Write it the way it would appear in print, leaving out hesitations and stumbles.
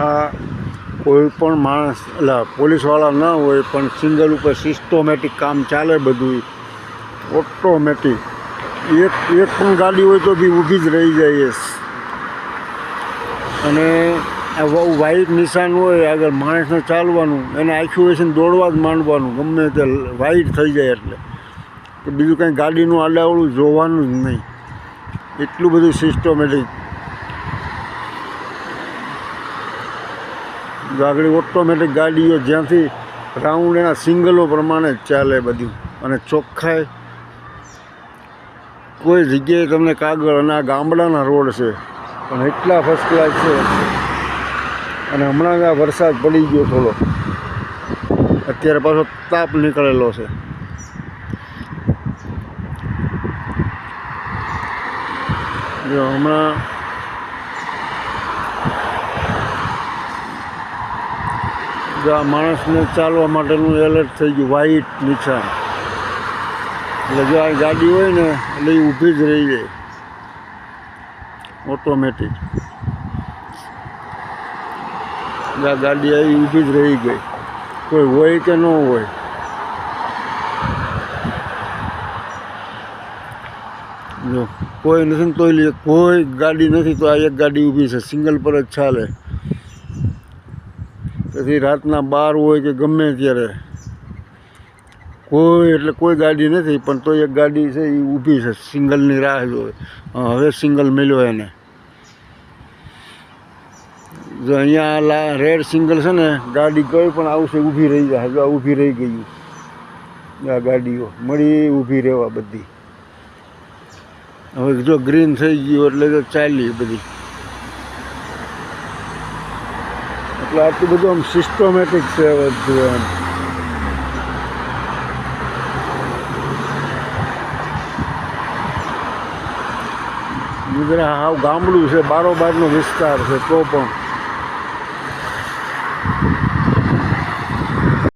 આ કોઈ પણ માણસ એટલે પોલીસવાળા ન હોય પણ સિંગલ ઉપર સિસ્ટમેટિક કામ ચાલે, બધું ઓટોમેટિક. એક પણ ગાડી હોય તો બી ઊભી જ રહી જાય. અને આ વાઈટ નિશાન હોય આગળ માણસને ચાલવાનું, એને આખું હોય છે ને દોડવા જ માંડવાનું, ગમે તે વાઈટ થઈ જાય એટલે કે બીજું કંઈ ગાડીનું આડાવડું જોવાનું જ નહીં. એટલું બધું સિસ્ટમેટિક. આગળ ઓટોમેટિક ગાડીઓ જ્યાંથી રાઉન્ડ એના સિંગલો પ્રમાણે જ ચાલે બધું. અને ચોખ્ખાઈ કોઈ જગ્યાએ તમને કાગળ, અને આ ગામડાના રોડ છે પણ એટલા ફર્સ્ટ ક્લાસ છે. અને હમણાં જ આ વરસાદ પડી ગયો થોડો, અત્યારે પાછો તાપ નીકળેલો છે. જો હમણાં જો આ માણસને ચાલવા માટેનું એલર્ટ થઈ ગયું, વાઈટ નિશાન. એટલે જો આ ગાડી હોય ને એટલે એ ઊભી જ રહી જાય ઓટોમેટિક. આ ગાડી આવી ઊભી જ રહી ગઈ, કોઈ હોય કે ન હોય. જો કોઈ નથી ને તોય કોઈ ગાડી નથી તો આ એક ગાડી ઊભી છે, સિંગલ પર જ ચાલે. પછી રાતના 12 હોય કે ગમે ત્યારે કોઈ એટલે કોઈ ગાડી નથી પણ તો એક ગાડી છે એ ઊભી છે, સિંગલની રાહ જોવે. હવે સિંગલ મળ્યો એને. જો અહીંયા રેડ સિંગલ છે ને, ગાડી કોઈ પણ આવશે ઊભી રહી જાય. જો ઊભી રહી ગઈ આ ગાડીઓ મળી ઊભી રહેવા બધી. હવે જો ગ્રીન થઈ ગયું એટલે તો ચાલી બધી. એટલે આટલું બધું આમ સિસ્ટમેટિક છે બધું એમ. ગુજરાત હાવ ગામડું છે, બારોબારનો વિસ્તાર છે તો પણ